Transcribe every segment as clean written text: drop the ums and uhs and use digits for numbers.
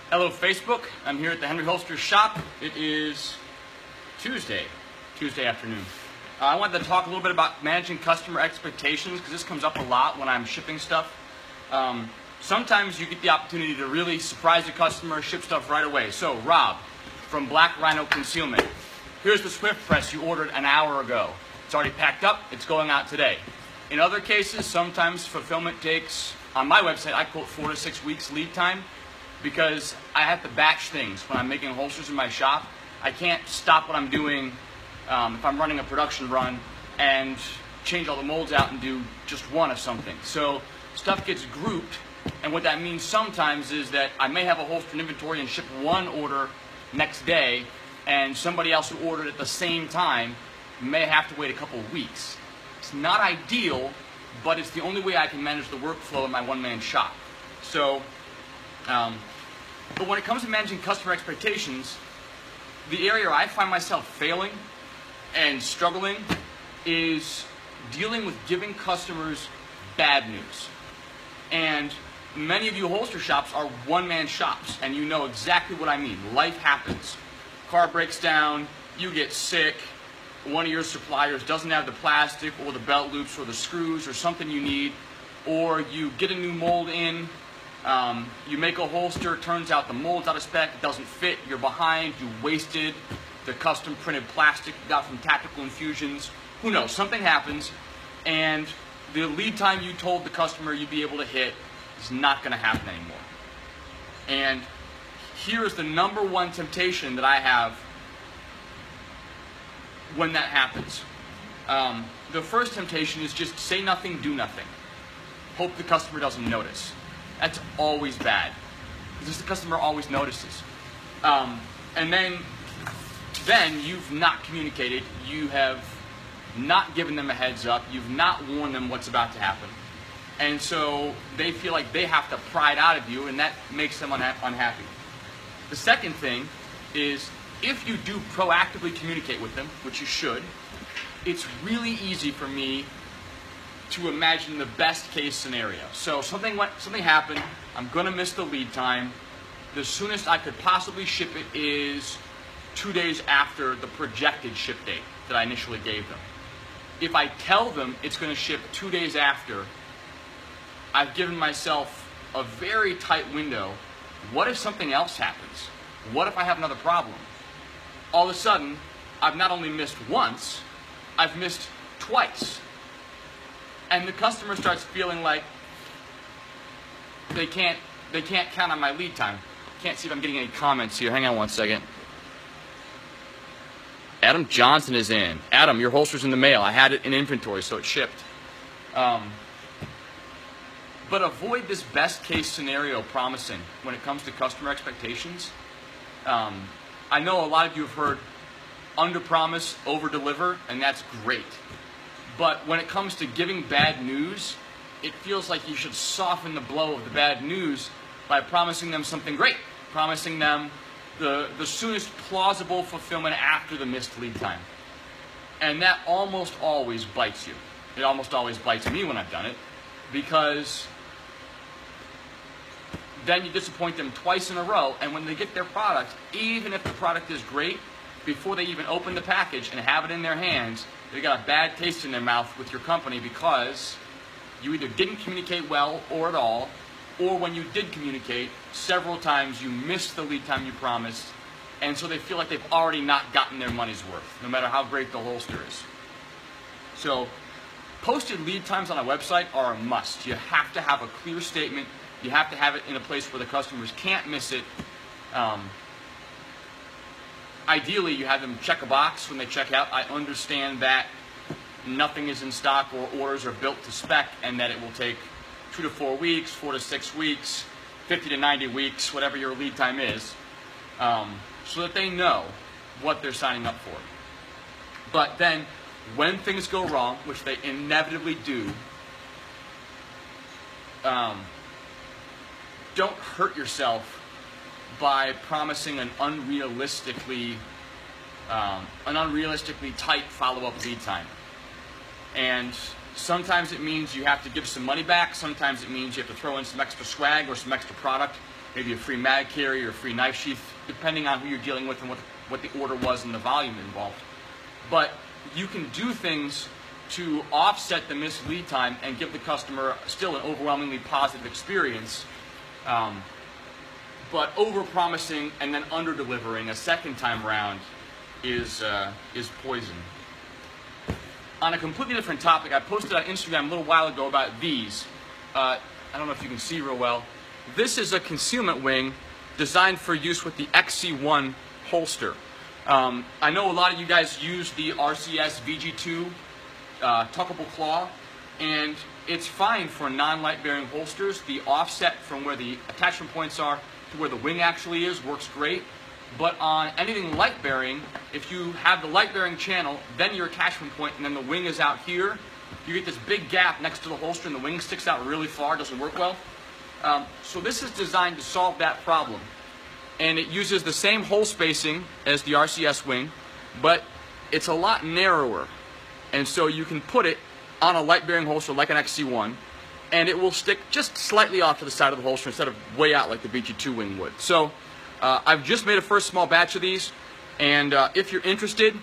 Hello Facebook, I'm here at the Henry Holster shop. It is Tuesday afternoon. I wanted to talk a little bit about managing customer expectations because this comes up a lot when I'm shipping stuff. Sometimes you get the opportunity to really surprise the customer, ship stuff right away. So Rob from Black Rhino Concealment, here's the Swift press you ordered an hour ago. It's already packed up, it's going out today. In other cases, sometimes fulfillment takes, on my website I quote 4 to 6 weeks lead time, because I have to batch things when I'm making holsters in my shop. I can't stop what I'm doing if I'm running a production run and change all the molds out and do just one of something. So stuff gets grouped, and what that means sometimes is that I may have a holster in inventory and ship one order next day, and somebody else who ordered at the same time may have to wait a couple of weeks. It's not ideal, but it's the only way I can manage the workflow in my one-man shop. So, but when it comes to managing customer expectations, the area I find myself failing and struggling is dealing with giving customers bad news. And many of you holster shops are one-man shops, and you know exactly what I mean. Life happens. Car breaks down, you get sick, one of your suppliers doesn't have the plastic or the belt loops or the screws or something you need, or you get a new mold in, you make a holster, turns out the mold's out of spec, it doesn't fit, you're behind, you wasted the custom printed plastic you got from Tactical Infusions, who knows, something happens, and the lead time you told the customer you'd be able to hit is not going to happen anymore. And here is the number one temptation that I have when that happens. The first temptation is just say nothing, do nothing. Hope the customer doesn't notice. That's always bad, because the customer always notices. And then you've not communicated, you have not given them a heads up, you've not warned them what's about to happen. And so they feel like they have to pry it out of you, and that makes them unhappy. The second thing is, if you do proactively communicate with them, which you should, it's really easy for me to imagine the best case scenario. So something happened, I'm going to miss the lead time. The soonest I could possibly ship it is 2 days after the projected ship date that I initially gave them. If I tell them it's going to ship 2 days after, I've given myself a very tight window. What if something else happens? What if I have another problem? All of a sudden, I've not only missed once, I've missed twice. And the customer starts feeling like they can't count on my lead time. Can't see if I'm getting any comments here. Hang on one second. Adam Johnson is in. Adam, your holster's in the mail. I had it in inventory, so it shipped. But avoid this best case scenario promising when it comes to customer expectations. I know a lot of you have heard under promise, over deliver, and that's great. But when it comes to giving bad news, it feels like you should soften the blow of the bad news by promising them something great, promising them the soonest plausible fulfillment after the missed lead time. And that almost always bites you. It almost always bites me when I've done it, because then you disappoint them twice in a row, and when they get their product, even if the product is great, before they even open the package and have it in their hands, they got a bad taste in their mouth with your company because you either didn't communicate well or at all, or when you did communicate, several times you missed the lead time you promised, and so they feel like they've already not gotten their money's worth, no matter how great the holster is. So posted lead times on a website are a must. You have to have a clear statement. You have to have it in a place where the customers can't miss it. Ideally, you have them check a box when they check out. I understand that nothing is in stock or orders are built to spec, and that it will take 2 to 4 weeks, 4 to 6 weeks, 50 to 90 weeks, whatever your lead time is, so that they know what they're signing up for. But then, when things go wrong, which they inevitably do, don't hurt yourself by promising an unrealistically tight follow-up lead time. And Sometimes it means you have to give some money back. Sometimes it means you have to throw in some extra swag or some extra product, maybe a free mag carry or a free knife sheath, depending on who you're dealing with and what the order was and the volume involved. But you can do things to offset the missed lead time and give the customer still an overwhelmingly positive experience. But over-promising and then under-delivering a second time around is poison. On a completely different topic, I posted on Instagram a little while ago about these. I don't know if you can see real well. This is a concealment wing designed for use with the XC1 holster. I know a lot of you guys use the RCS VG2 tuckable claw, and it's fine for non-light bearing holsters. The offset from where the attachment points are to where the wing actually is works great. But on anything light bearing, if you have the light bearing channel, then your attachment point, and then the wing is out here, you get this big gap next to the holster and the wing sticks out really far, doesn't work well. So this is designed to solve that problem. And it uses the same hole spacing as the RCS wing, but it's a lot narrower. And so you can put it on a light bearing holster like an XC1, and it will stick just slightly off to the side of the holster instead of way out like the VG2 wing would. So I've just made a first small batch of these, and if you're interested,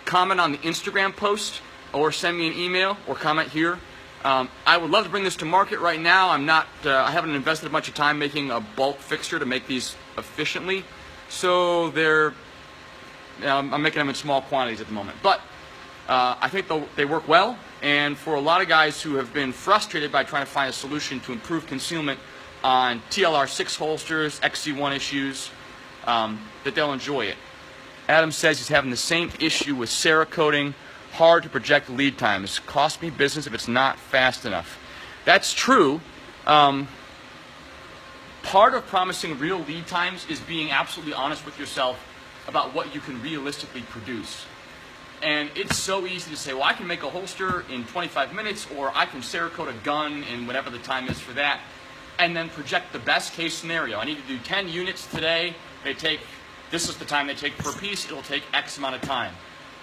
comment on the Instagram post or send me an email or comment here. I would love to bring this to market right now. I haven't invested a bunch of time making a bulk fixture to make these efficiently, so I'm making them in small quantities at the moment. But I think they work well, and for a lot of guys who have been frustrated by trying to find a solution to improve concealment on TLR6 holsters, XC1 issues, that they'll enjoy it. Adam says he's having the same issue with Cerakoting. Hard to project lead times. Cost me business if it's not fast enough. That's true. Part of promising real lead times is being absolutely honest with yourself about what you can realistically produce. And it's so easy to say, well, I can make a holster in 25 minutes, or I can Cerakote a gun in whatever the time is for that, and then project the best case scenario. I need to do 10 units today. This is the time they take per piece. It'll take X amount of time.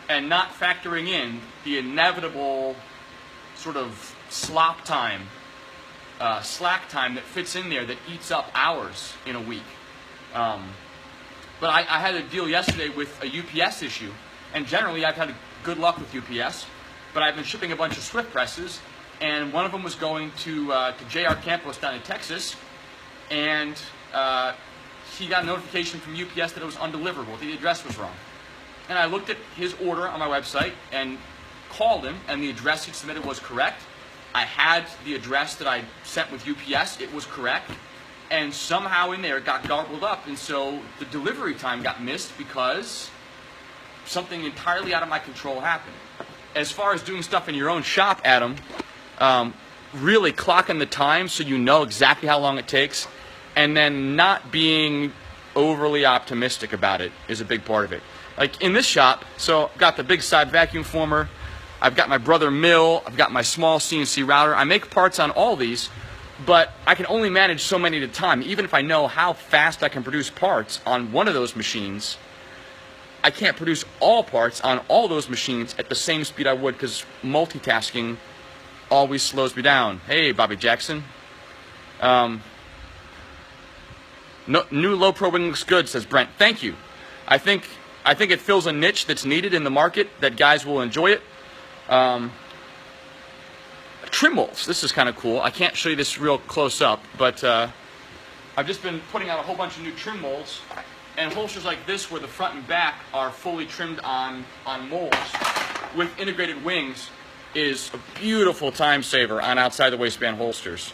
And not factoring in the inevitable sort of slack time that fits in there that eats up hours in a week. But I had a deal yesterday with a UPS issue, and generally I've had good luck with UPS, but I've been shipping a bunch of Swift presses, and one of them was going to JR Campos down in Texas, and he got a notification from UPS that it was undeliverable, the address was wrong. And I looked at his order on my website and called him, and the address he submitted was correct. I had the address that I sent with UPS, it was correct, and somehow in there it got garbled up, and so the delivery time got missed because something entirely out of my control happened. As far as doing stuff in your own shop, Adam, really clocking the time so you know exactly how long it takes, and then not being overly optimistic about it is a big part of it. Like in this shop, so I've got the big side vacuum former, I've got my brother mill, I've got my small CNC router. I make parts on all these, but I can only manage so many at a time. Even if I know how fast I can produce parts on one of those machines, I can't produce all parts on all those machines at the same speed I would, because multitasking always slows me down. Hey, Bobby Jackson. New low pro wing looks good, says Brent. Thank you. I think it fills a niche that's needed in the market, that guys will enjoy it. Trim molds. This is kind of cool. I can't show you this real close up, but I've just been putting out a whole bunch of new trim molds, and holsters like this where the front and back are fully trimmed on molds with integrated wings is a beautiful time saver on outside the waistband holsters.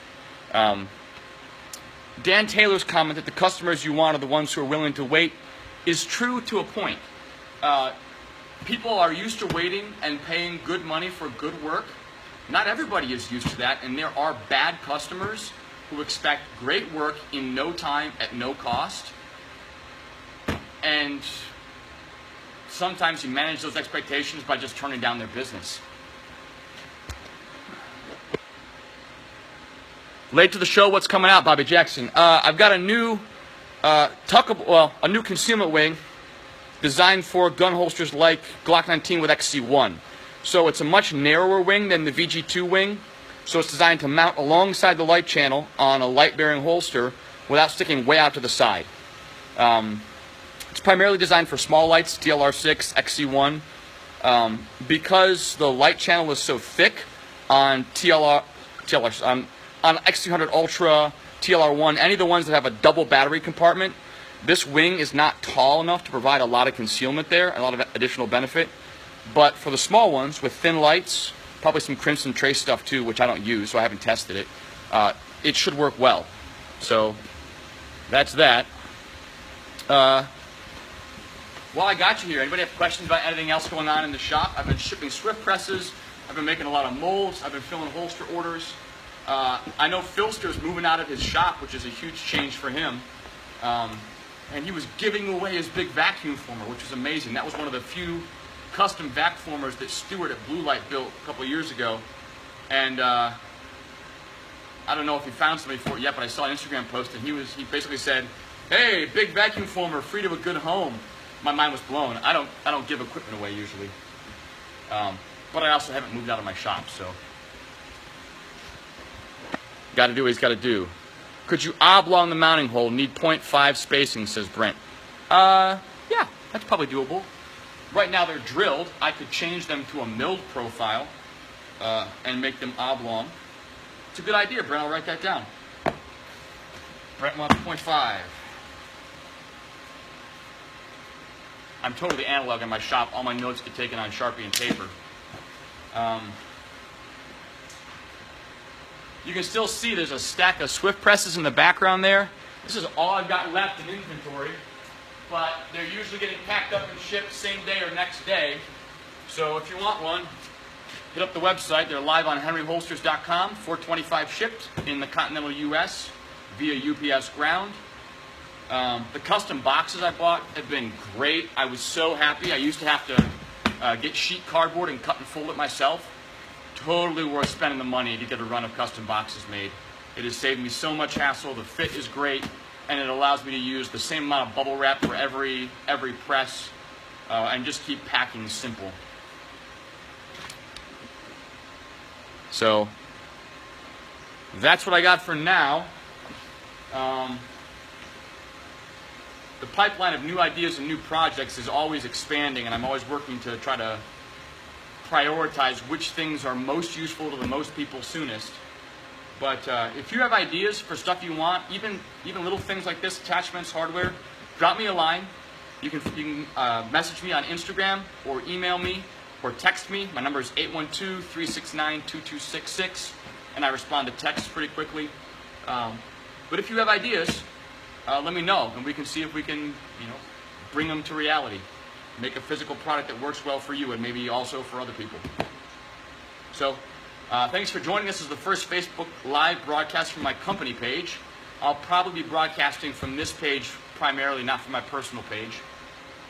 Dan Taylor's comment that the customers you want are the ones who are willing to wait is true to a point. People are used to waiting and paying good money for good work. Not everybody is used to that, and there are bad customers who expect great work in no time at no cost. And sometimes you manage those expectations by just turning down their business. Late to the show, what's coming out, Bobby Jackson? I've got a new a new concealment wing designed for gun holsters like Glock 19 with XC1. So it's a much narrower wing than the VG2 wing. So it's designed to mount alongside the light channel on a light-bearing holster without sticking way out to the side. It's primarily designed for small lights, DLR6, XC1. Because the light channel is so thick on on X200 Ultra, TLR1, any of the ones that have a double battery compartment, this wing is not tall enough to provide a lot of concealment there, a lot of additional benefit. But for the small ones with thin lights, probably some crimson trace stuff too, which I don't use, so I haven't tested it, it should work well. So that's that. While I got you here, anybody have questions about anything else going on in the shop? I've been shipping Swift presses. I've been making a lot of molds. I've been filling holster orders. I know Philster's moving out of his shop, which is a huge change for him. And he was giving away his big vacuum former, which is amazing. That was one of the few custom vac formers that Stewart at Blue Light built a couple years ago. And I don't know if he found somebody for it yet, but I saw an Instagram post, and he basically said, "Hey, big vacuum former, free to a good home." My mind was blown. I don't give equipment away usually, but I also haven't moved out of my shop, so got to do what he's got to do. Could you oblong the mounting hole? Need 0.5 spacing, says Brent. Yeah, that's probably doable. Right now they're drilled. I could change them to a milled profile and make them oblong. It's a good idea, Brent. I'll write that down. Brent wants 0.5. I'm totally analog in my shop. All my notes get taken on Sharpie and paper. You can still see there's a stack of Swift presses in the background there. This is all I've got left in inventory, but they're usually getting packed up and shipped same day or next day. So if you want one, hit up the website. They're live on henryholsters.com, $4.25 shipped in the continental US via UPS ground. The custom boxes I bought have been great. I was so happy. I used to have to get sheet cardboard and cut and fold it myself. Totally worth spending the money to get a run of custom boxes made. It has saved me so much hassle. The fit is great, and it allows me to use the same amount of bubble wrap for every press and just keep packing simple. So that's what I got for now. The pipeline of new ideas and new projects is always expanding, and I'm always working to try to prioritize which things are most useful to the most people soonest. But if you have ideas for stuff you want, even little things like this, attachments, hardware, drop me a line. You can message me on Instagram or email me or text me. My number is 812-369-2266, and I respond to texts pretty quickly. But if you have ideas, let me know, and we can see if we can, bring them to reality. Make a physical product that works well for you and maybe also for other people. So, thanks for joining us. This is the first Facebook Live broadcast from my company page. I'll probably be broadcasting from this page primarily, not from my personal page.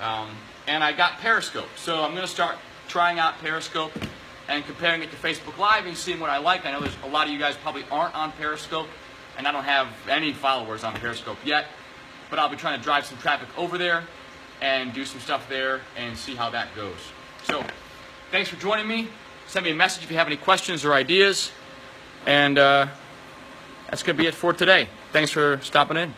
And I got Periscope, so I'm going to start trying out Periscope and comparing it to Facebook Live and seeing what I like. I know there's a lot of you guys probably aren't on Periscope, and I don't have any followers on Periscope yet, but I'll be trying to drive some traffic over there and do some stuff there and see how that goes. So, thanks for joining me. Send me a message if you have any questions or ideas, and that's going to be it for today. Thanks for stopping in.